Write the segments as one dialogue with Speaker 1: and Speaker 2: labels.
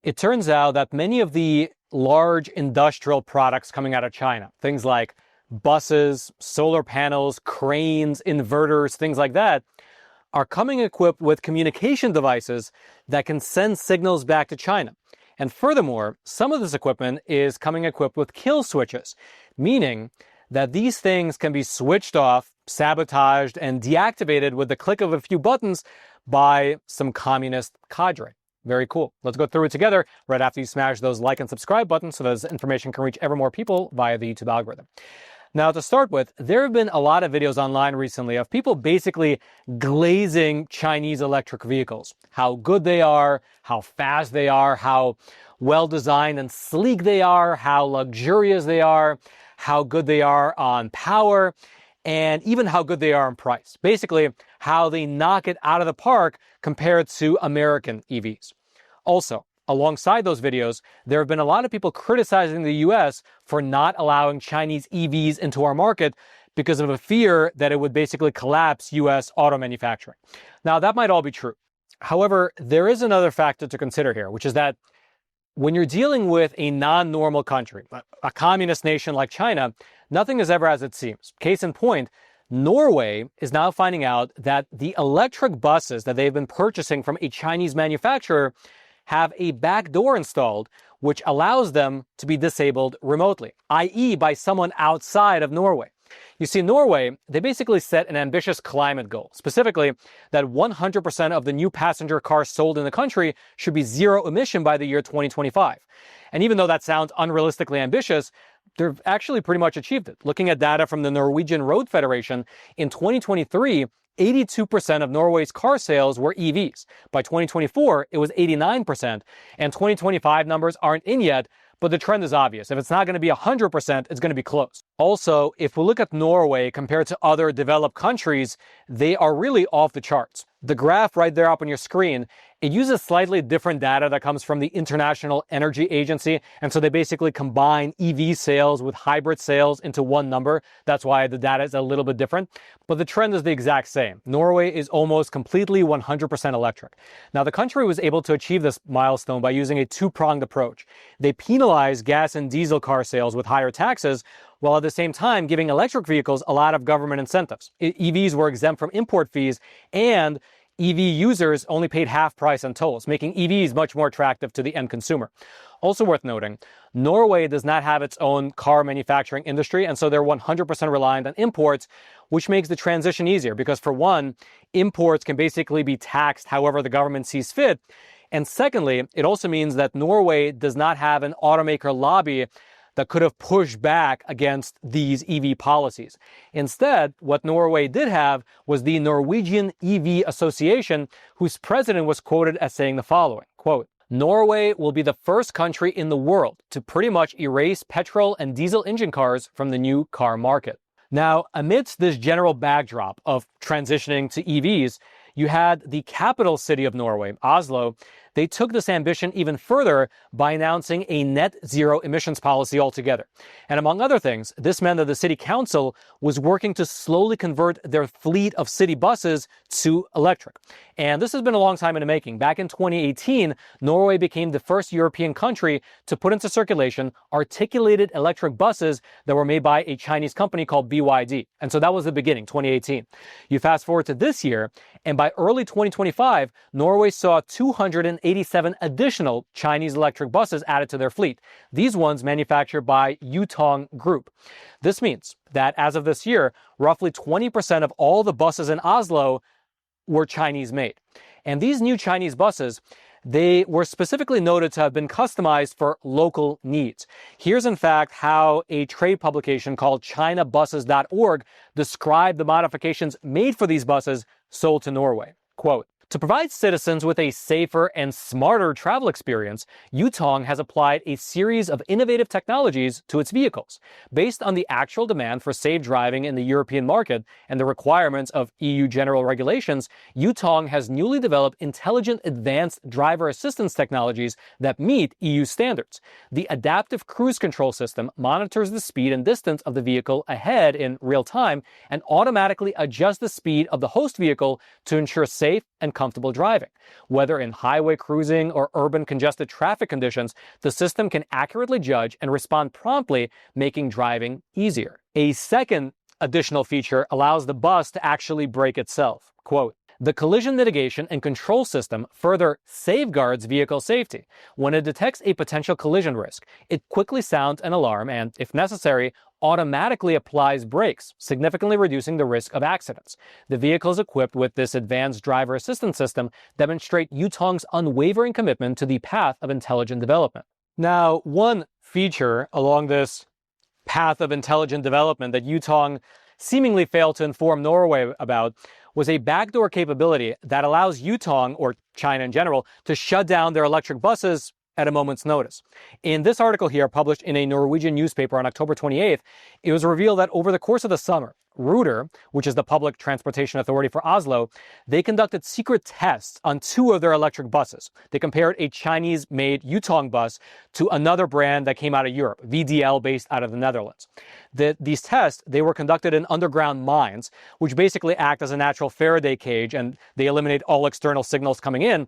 Speaker 1: It turns out that many of the large industrial products coming out of China, things like buses, solar panels, cranes, inverters, things like that, are coming equipped with communication devices that can send signals back to China. And furthermore, some of this equipment is coming equipped with kill switches, meaning that these things can be switched off, sabotaged, and deactivated with the click of a few buttons by some communist cadre. Very cool. Let's go through it together right after you smash those like and subscribe buttons so that this information can reach ever more people via the YouTube algorithm. Now, to start with, there have been a lot of videos online recently of people basically glazing Chinese electric vehicles. How good they are, how fast they are, how well designed and sleek they are, how luxurious they are, how good they are on power, and even how good they are on price. Basically, how they knock it out of the park compared to American EVs. Also, alongside those videos, there have been a lot of people criticizing the US for not allowing Chinese EVs into our market because of a fear that it would basically collapse US auto manufacturing. Now, that might all be true. However, there is another factor to consider here, which is that when you're dealing with a non-normal country, a communist nation like China, nothing is ever as it seems. Case in point, Norway is now finding out that the electric buses that they've been purchasing from a Chinese manufacturer have a back door installed, which allows them to be disabled remotely, i.e. by someone outside of Norway. You see, Norway, they basically set an ambitious climate goal, specifically that 100% of the new passenger cars sold in the country should be zero emission by the year 2025. And even though that sounds unrealistically ambitious, they've actually pretty much achieved it. Looking at data from the Norwegian Road Federation, in 2023, 82% of Norway's car sales were EVs. By 2024, it was 89%, and 2025 numbers aren't in yet, but the trend is obvious. If it's not going to be 100%, it's going to be close. Also, if we look at Norway compared to other developed countries, they are really off the charts. The graph right there up on your screen, it uses slightly different data that comes from the International Energy Agency, and so they basically combine EV sales with hybrid sales into one number. That's why the data is a little bit different, but the trend is the exact same. Norway is almost completely 100% electric. Now, the country was able to achieve this milestone by using a two-pronged approach. They penalized gas and diesel car sales with higher taxes, while at the same time giving electric vehicles a lot of government incentives. EVs were exempt from import fees, and EV users only paid half price on tolls, making EVs much more attractive to the end consumer. Also worth noting, Norway does not have its own car manufacturing industry, and so they're 100% reliant on imports, which makes the transition easier because, for one, imports can basically be taxed however the government sees fit. And secondly, it also means that Norway does not have an automaker lobby that could have pushed back against these EV policies. Instead, what Norway did have was the Norwegian EV Association, whose president was quoted as saying the following, quote, "Norway will be the first country in the world to pretty much erase petrol and diesel engine cars from the new car market." Now, amidst this general backdrop of transitioning to EVs, you had the capital city of Norway, Oslo. They took this ambition even further by announcing a net zero emissions policy altogether. And among other things, this meant that the city council was working to slowly convert their fleet of city buses to electric. And this has been a long time in the making. Back in 2018, Norway became the first European country to put into circulation articulated electric buses that were made by a Chinese company called BYD. And so that was the beginning, 2018. You fast forward to this year, and by early 2025, Norway saw 287 additional Chinese electric buses added to their fleet. These ones manufactured by Yutong Group. This means that as of this year, roughly 20% of all the buses in Oslo were Chinese made. And these new Chinese buses, they were specifically noted to have been customized for local needs. Here's in fact how a trade publication called ChinaBuses.org described the modifications made for these buses sold to Norway. Quote, "To provide citizens with a safer and smarter travel experience, Yutong has applied a series of innovative technologies to its vehicles. Based on the actual demand for safe driving in the European market and the requirements of EU general regulations, Yutong has newly developed intelligent advanced driver assistance technologies that meet EU standards. The adaptive cruise control system monitors the speed and distance of the vehicle ahead in real time and automatically adjusts the speed of the host vehicle to ensure safe, and comfortable driving. Whether in highway cruising or urban congested traffic conditions, the system can accurately judge and respond promptly, making driving easier. A second additional feature allows the bus to actually brake itself. Quote, "The collision mitigation and control system further safeguards vehicle safety. When it detects a potential collision risk, it quickly sounds an alarm and, if necessary, automatically applies brakes, significantly reducing the risk of accidents. The vehicles equipped with this advanced driver assistance system demonstrate Yutong's unwavering commitment to the path of intelligent development." Now, one feature along this path of intelligent development that Yutong seemingly failed to inform Norway about was a backdoor capability that allows Yutong, or China in general, to shut down their electric buses at a moment's notice. In this article here, published in a Norwegian newspaper on October 28th, it was revealed that over the course of the summer, Ruter, which is the public transportation authority for Oslo, they conducted secret tests on 2 of their electric buses. They compared a Chinese-made Yutong bus to another brand that came out of Europe, VDL, based out of the Netherlands. These tests, they were conducted in underground mines, which basically act as a natural Faraday cage, and they eliminate all external signals coming in.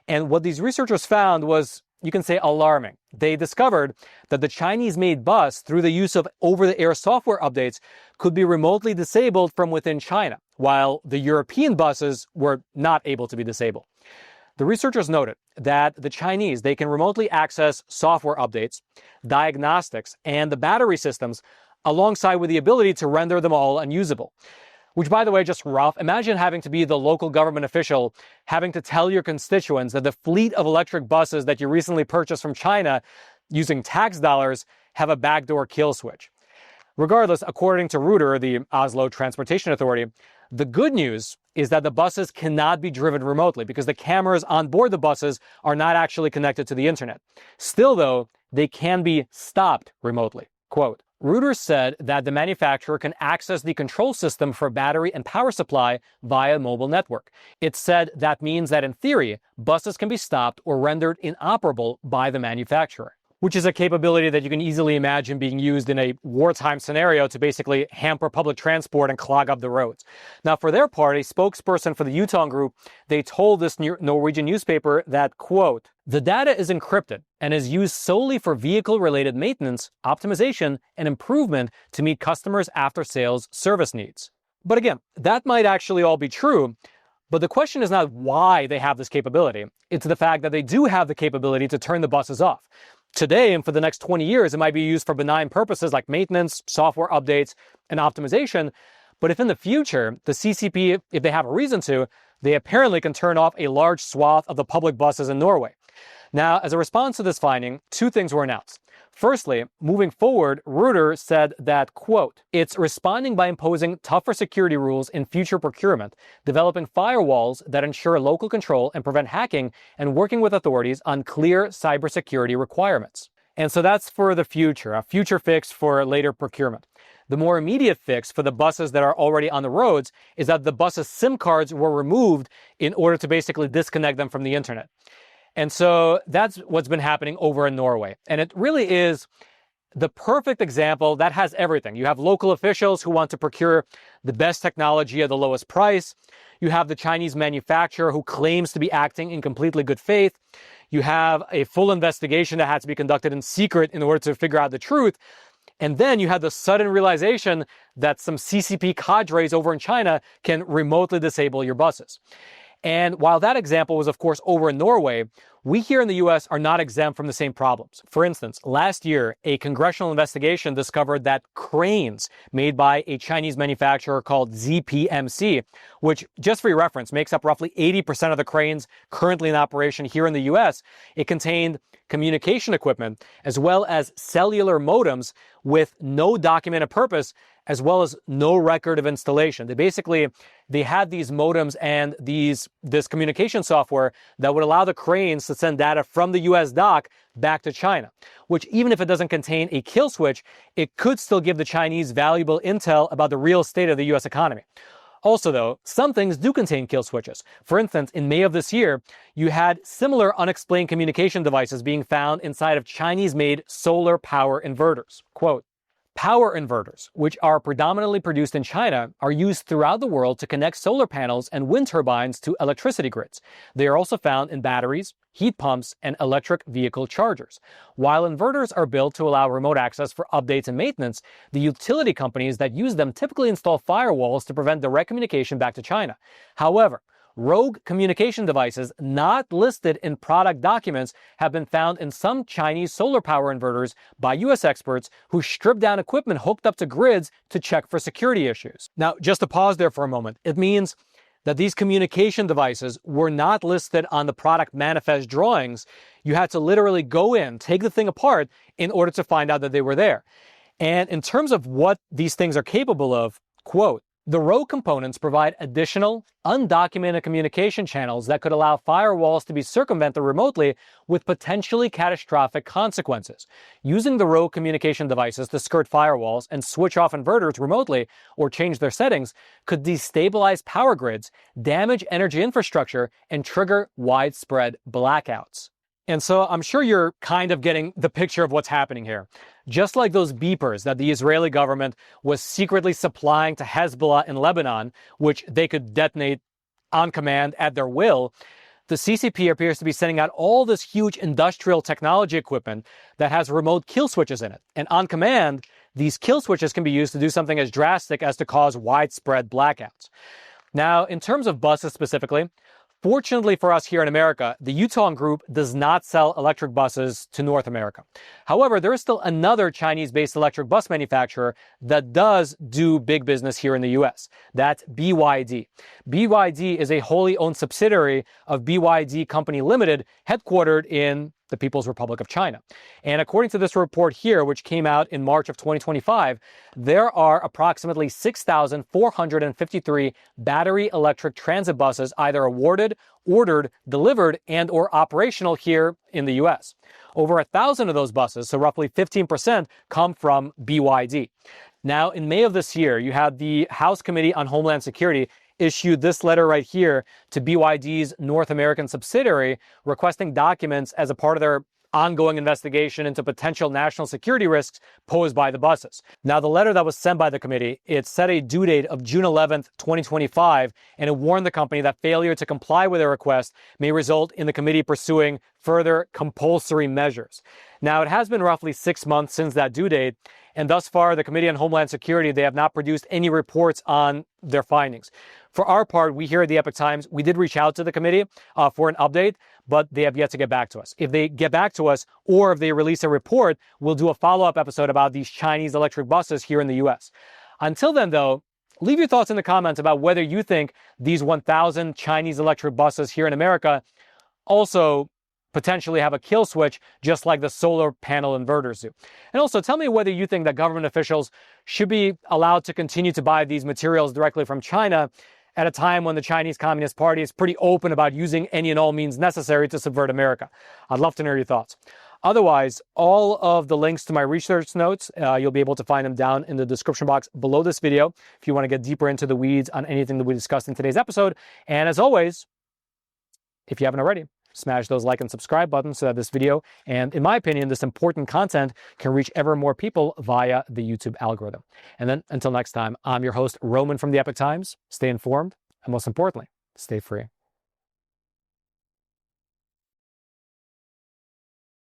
Speaker 1: And what these researchers found was, you can say, alarming. They discovered that the Chinese-made bus, through the use of over-the-air software updates, could be remotely disabled from within China, while the European buses were not able to be disabled. The researchers noted that the Chinese, they can remotely access software updates, diagnostics, and the battery systems, alongside with the ability to render them all unusable. Which, by the way, just rough. Imagine having to be the local government official, having to tell your constituents that the fleet of electric buses that you recently purchased from China using tax dollars have a backdoor kill switch. Regardless, according to Ruter, the Oslo Transportation Authority, the good news is that the buses cannot be driven remotely because the cameras on board the buses are not actually connected to the internet. Still, though, they can be stopped remotely. Quote, "Ruter said that the manufacturer can access the control system for battery and power supply via mobile network. It said that means that in theory, buses can be stopped or rendered inoperable by the manufacturer," which is a capability that you can easily imagine being used in a wartime scenario to basically hamper public transport and clog up the roads. Now, for their part, a spokesperson for the Yutong Group, they told this Norwegian newspaper that, quote, "The data is encrypted and is used solely for vehicle-related maintenance, optimization, and improvement to meet customers' after-sales service needs." But again, that might actually all be true, but the question is not why they have this capability. It's the fact that they do have the capability to turn the buses off. Today, and for the next 20 years, it might be used for benign purposes like maintenance, software updates, and optimization. But if in the future, the CCP, if they have a reason to, they apparently can turn off a large swath of the public buses in Norway. Now, as a response to this finding, 2 things were announced. Firstly, moving forward, Ruter said that, quote, "It's responding by imposing tougher security rules in future procurement, developing firewalls that ensure local control and prevent hacking, and working with authorities on clear cybersecurity requirements." And so that's for the future, a future fix for later procurement. The more immediate fix for the buses that are already on the roads is that the buses' SIM cards were removed in order to basically disconnect them from the internet. And so that's what's been happening over in Norway. And it really is the perfect example that has everything. You have local officials who want to procure the best technology at the lowest price. You have the Chinese manufacturer who claims to be acting in completely good faith. You have a full investigation that had to be conducted in secret in order to figure out the truth. And then you have the sudden realization that some CCP cadres over in China can remotely disable your buses. And while that example was, of course, over in Norway, we here in the US are not exempt from the same problems. For instance, last year, a congressional investigation discovered that cranes made by a Chinese manufacturer called ZPMC, which, just for your reference, makes up roughly 80% of the cranes currently in operation here in the US, it contained communication equipment as well as cellular modems with no documented purpose, as well as no record of installation. They had these modems and this communication software that would allow the cranes to send data from the US dock back to China, which, even if it doesn't contain a kill switch, it could still give the Chinese valuable intel about the real state of the US economy. Also, though, some things do contain kill switches. For instance, in May of this year, you had similar unexplained communication devices being found inside of Chinese-made solar power inverters. Quote, Power inverters, which are predominantly produced in China, are used throughout the world to connect solar panels and wind turbines to electricity grids. They are also found in batteries, heat pumps, and electric vehicle chargers. While inverters are built to allow remote access for updates and maintenance, the utility companies that use them typically install firewalls to prevent direct communication back to China. However, rogue communication devices not listed in product documents have been found in some Chinese solar power inverters by US experts who strip down equipment hooked up to grids to check for security issues. Now, just to pause there for a moment, it means that these communication devices were not listed on the product manifest drawings. You had to literally go in, take the thing apart in order to find out that they were there. And in terms of what these things are capable of, quote, the rogue components provide additional, undocumented communication channels that could allow firewalls to be circumvented remotely with potentially catastrophic consequences. Using the rogue communication devices to skirt firewalls and switch off inverters remotely or change their settings could destabilize power grids, damage energy infrastructure, and trigger widespread blackouts. And so I'm sure you're kind of getting the picture of what's happening here. Just like those beepers that the Israeli government was secretly supplying to Hezbollah in Lebanon, which they could detonate on command at their will, the CCP appears to be sending out all this huge industrial technology equipment that has remote kill switches in it. And on command, these kill switches can be used to do something as drastic as to cause widespread blackouts. Now, in terms of buses specifically, fortunately for us here in America, the Yutong Group does not sell electric buses to North America. However, there is still another Chinese-based electric bus manufacturer that does do big business here in the US. That's BYD. BYD is a wholly owned subsidiary of BYD Company Limited, headquartered in the People's Republic of China. And according to this report here, which came out in March of 2025, there are approximately 6,453 battery electric transit buses either awarded, ordered, delivered, and or operational here in the US. Over 1,000 of those buses, so roughly 15%, come from BYD. Now, in May of this year, you had the House Committee on Homeland Security issued this letter right here to BYD's North American subsidiary requesting documents as a part of their ongoing investigation into potential national security risks posed by the buses. Now, the letter that was sent by the committee, it set a due date of June 11th, 2025, and it warned the company that failure to comply with their request may result in the committee pursuing further compulsory measures. Now, it has been roughly 6 months since that due date, and thus far, the Committee on Homeland Security, they have not produced any reports on their findings. For our part, we here at the Epoch Times, we did reach out to the committee for an update, but they have yet to get back to us. If they get back to us, or if they release a report, we'll do a follow-up episode about these Chinese electric buses here in the US. Until then, though, leave your thoughts in the comments about whether you think these 1,000 Chinese electric buses here in America also potentially have a kill switch, just like the solar panel inverters do. And also, tell me whether you think that government officials should be allowed to continue to buy these materials directly from China at a time when the Chinese Communist Party is pretty open about using any and all means necessary to subvert America. I'd love to know your thoughts. Otherwise, all of the links to my research notes, you'll be able to find them down in the description box below this video if you want to get deeper into the weeds on anything that we discussed in today's episode. And as always, if you haven't already, smash those like and subscribe buttons so that this video, and in my opinion, this important content can reach ever more people via the YouTube algorithm. And then until next time, I'm your host, Roman from the Epoch Times. Stay informed, and most importantly, stay free.